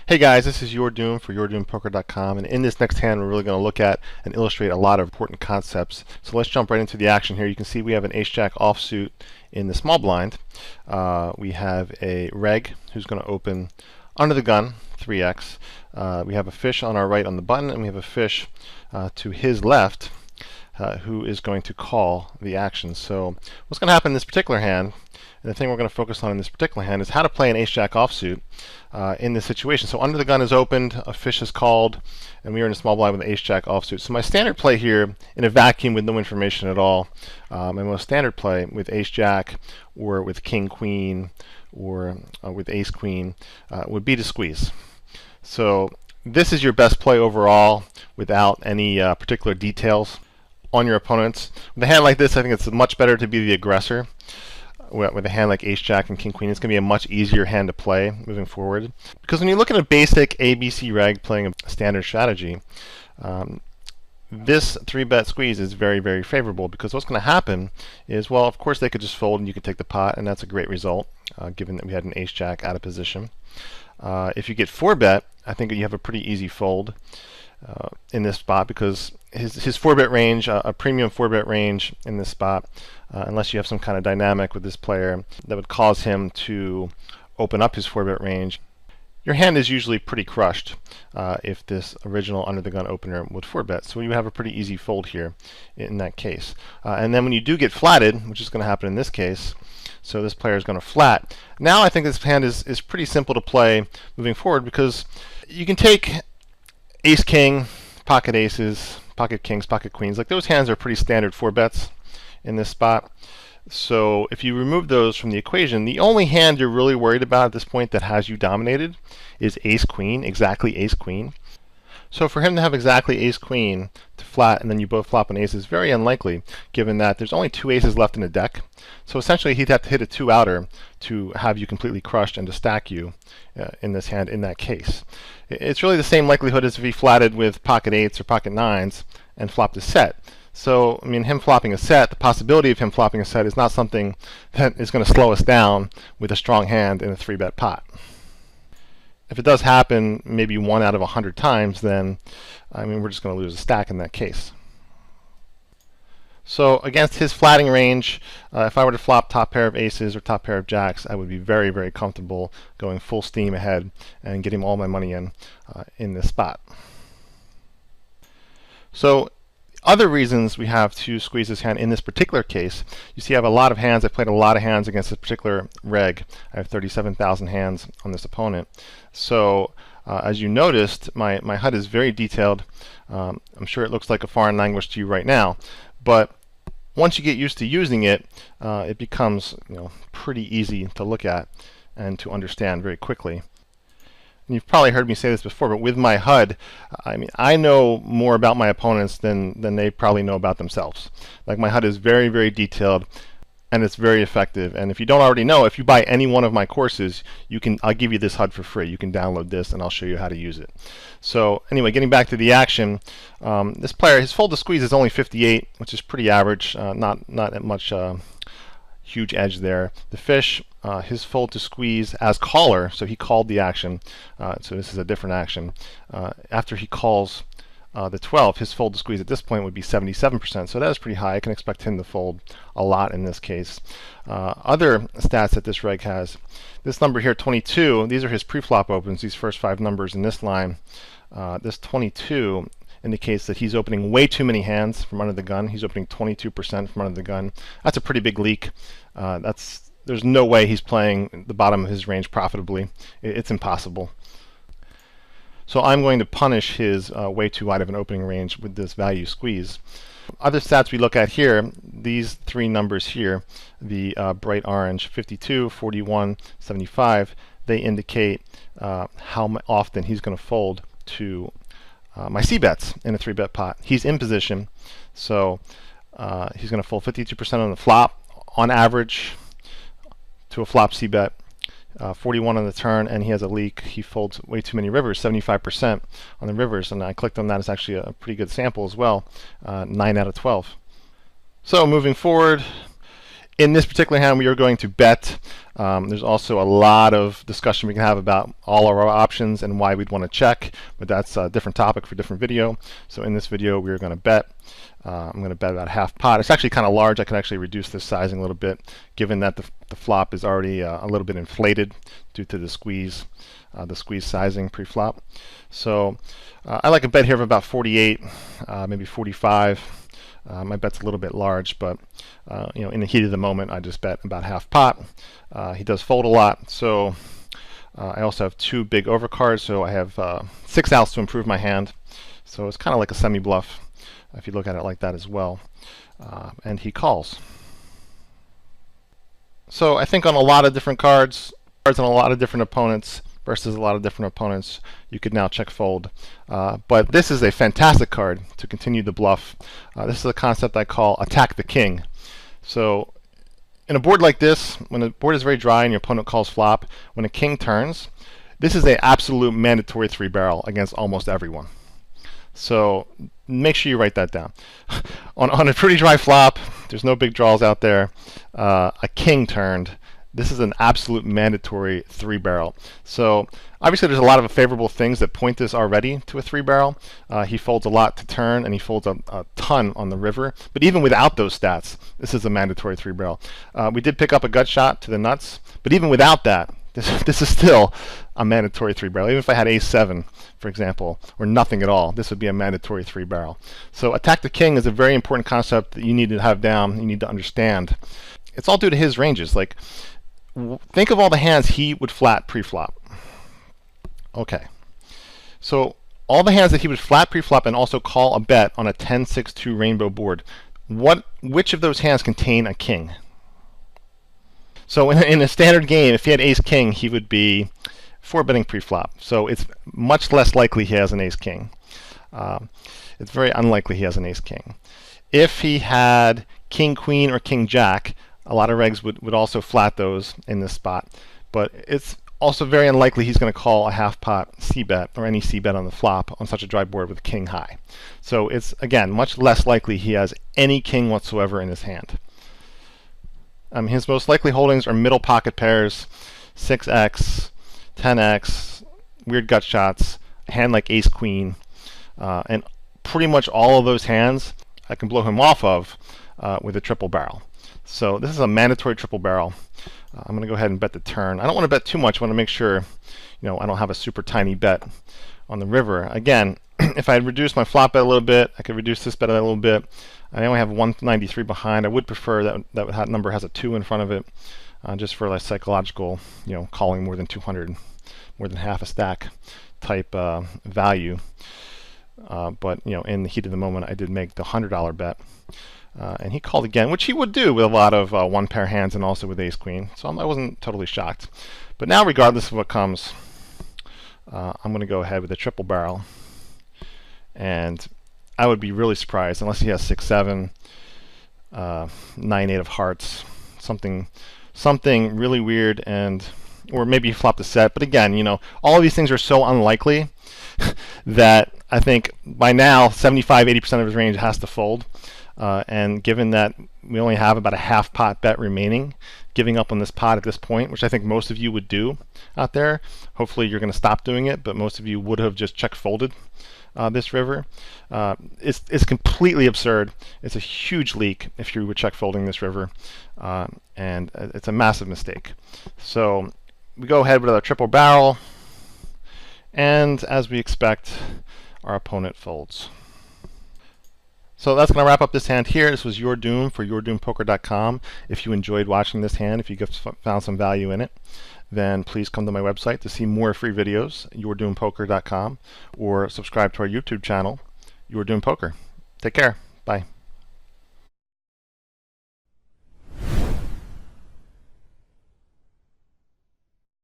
Hey guys, this is Your Doom for YourDoomPoker.com, and in this next hand we're really going to look at and illustrate a lot of important concepts. So let's jump right into the action here. You can see we have an ace-jack offsuit in the small blind. We have a reg who's going to open under the gun, 3x. We have a fish on our right on the button, and we have a fish to his left who is going to call the action. So what's going to happen in this particular hand, and the thing we're going to focus on in this particular hand, is how to play an ace-jack offsuit in this situation. So under the gun is opened, a fish is called, and we are in a small blind with an ace-jack offsuit. So my standard play here, in a vacuum with no information at all, my most standard play with ace-jack or with king-queen or with ace-queen would be to squeeze. So this is your best play overall without any particular details on your opponents. With a hand like this, I think it's much better to be the aggressor. With a hand like ace-jack and king-queen, it's going to be a much easier hand to play moving forward. Because when you look at a basic ABC reg playing a standard strategy, this 3-bet squeeze is very, very favorable, because what's going to happen is, well, of course they could just fold and you could take the pot, and that's a great result, given that we had an ace-jack out of position. If you get 4-bet, I think you have a pretty easy fold in this spot, because his 4-bet range, a premium 4-bet range in this spot, unless you have some kind of dynamic with this player that would cause him to open up his 4-bet range, your hand is usually pretty crushed if this original under the gun opener would 4-bet. So you have a pretty easy fold here in that case. And then when you do get flatted, which is going to happen in this case, so this player is going to flat. Now I think this hand is pretty simple to play moving forward, because you can take ace-king, pocket aces, pocket kings, pocket queens. Like, those hands are pretty standard 4-bets in this spot. So if you remove those from the equation, the only hand you're really worried about at this point that has you dominated is ace-queen, exactly ace-queen. So for him to have exactly ace-queen to flat, and then you both flop an ace, is very unlikely, given that there's only 2 aces left in the deck. So essentially he'd have to hit a 2-outer to have you completely crushed and to stack you in this hand in that case. It's really the same likelihood as if he flatted with pocket 8s or pocket 9s and flopped a set. So, I mean, him flopping a set, the possibility of him flopping a set is not something that is going to slow us down with a strong hand in a 3-bet pot. If it does happen maybe 1 out of 100 times, then, I mean, we're just going to lose a stack in that case. So against his flatting range, if I were to flop top pair of aces or top pair of jacks, I would be very, very comfortable going full steam ahead and getting all my money in this spot. So other reasons we have to squeeze this hand in this particular case, you see I have a lot of hands. I played a lot of hands against this particular reg. I have 37,000 hands on this opponent. So as you noticed, my HUD is very detailed. I'm sure it looks like a foreign language to you right now, but once you get used to using it, it becomes, pretty easy to look at and to understand very quickly. And you've probably heard me say this before, but with my HUD, I mean, I know more about my opponents than they probably know about themselves. Like, my HUD is very, very detailed, and it's very effective. And if you don't already know, if you buy any one of my courses, I'll give you this HUD for free. You can download this, and I'll show you how to use it. So anyway, getting back to the action, this player, his fold to squeeze is only 58, which is pretty average, not much huge edge there. The fish, his fold to squeeze as caller, so he called the action. So this is a different action. After he calls the 12, his fold to squeeze at this point would be 77%. So that is pretty high. I can expect him to fold a lot in this case. Other stats that this reg has, this number here, 22, these are his pre-flop opens, these first 5 numbers in this line. This 22 indicates that he's opening way too many hands from under the gun. He's opening 22% from under the gun. That's a pretty big leak. There's no way he's playing the bottom of his range profitably. It's impossible. So I'm going to punish his way too wide of an opening range with this value squeeze. Other stats we look at here, these 3 numbers here, the bright orange, 52, 41, 75, they indicate how often he's going to fold to my c-bets in a 3-bet pot. He's in position, so he's going to fold 52% on the flop on average to a flop c-bet, 41 on the turn, and he has a leak. He folds way too many rivers, 75% on the rivers, and I clicked on that. It's actually a pretty good sample as well, 9 out of 12. So moving forward, In this particular hand, we are going to bet. There's also a lot of discussion we can have about all of our options and why we'd want to check, but that's a different topic for a different video. So in this video, we are going to bet. I'm going to bet about half pot. It's actually kind of large. I can actually reduce this sizing a little bit, given that the flop is already a little bit inflated due to the squeeze sizing pre-flop. So I like a bet here of about 48, maybe 45. My bet's a little bit large, but in the heat of the moment, I just bet about half pot. He does fold a lot, so I also have 2 big overcards, so I have 6 outs to improve my hand. So it's kind of like a semi-bluff, if you look at it like that as well. And he calls. So I think on a lot of different cards and a lot of different opponents versus a lot of different opponents, you could now check fold. But this is a fantastic card to continue the bluff. This is a concept I call attack the king. So in a board like this, when the board is very dry and your opponent calls flop, when a king turns, this is an absolute mandatory 3-barrel against almost everyone. So make sure you write that down. on a pretty dry flop, there's no big draws out there, a king turned, this is an absolute mandatory 3-barrel. So obviously there's a lot of favorable things that point this already to a 3-barrel. He folds a lot to turn, and he folds a ton on the river. But even without those stats, this is a mandatory 3-barrel. We did pick up a gut shot to the nuts, but even without that, this is still a mandatory 3-barrel. Even if I had ace-7, for example, or nothing at all, this would be a mandatory 3-barrel. So attack the king is a very important concept that you need to have down, you need to understand. It's all due to his ranges. Like, think of all the hands he would flat pre-flop. Okay. So all the hands that he would flat pre-flop and also call a bet on a 10-6-2 rainbow board. Which of those hands contain a king? So in a standard game, if he had ace-king, he would be 4-betting pre-flop. So it's much less likely he has an ace-king. It's very unlikely he has an ace-king. If he had king-queen or king-jack, a lot of regs would also flat those in this spot, but it's also very unlikely he's going to call a half-pot c-bet or any c-bet on the flop on such a dry board with king high. So it's, again, much less likely he has any king whatsoever in his hand. His most likely holdings are middle pocket pairs, 6x, 10x, weird gut shots, a hand like ace-queen, and pretty much all of those hands I can blow him off of with a triple barrel. So this is a mandatory triple barrel. I'm going to go ahead and bet the turn. I don't want to bet too much. I want to make sure, I don't have a super tiny bet on the river. Again, if I had reduced my flop bet a little bit, I could reduce this bet a little bit. I only have 193 behind. I would prefer that number has a 2 in front of it, just for like psychological, calling more than 200, more than half a stack type value. But in the heat of the moment, I did make the $100 bet. And he called again, which he would do with a lot of one-pair hands and also with ace-queen. So I wasn't totally shocked. But now, regardless of what comes, I'm going to go ahead with a triple barrel. And I would be really surprised, unless he has 6-7, 9-8 of hearts, something really weird, or maybe he flopped a set. But again, all of these things are so unlikely that I think by now 75-80% of his range has to fold. And given that we only have about a half pot bet remaining, giving up on this pot at this point, which I think most of you would do out there, hopefully you're going to stop doing it, but most of you would have just check folded this river. It's completely absurd. It's a huge leak if you were check folding this river, and it's a massive mistake. So we go ahead with our triple barrel, and as we expect, our opponent folds. So that's going to wrap up this hand here. This was Your Doom for YourDoomPoker.com. If you enjoyed watching this hand, if you found some value in it, then please come to my website to see more free videos, YourDoomPoker.com, or subscribe to our YouTube channel, YourDoomPoker. Take care. Bye.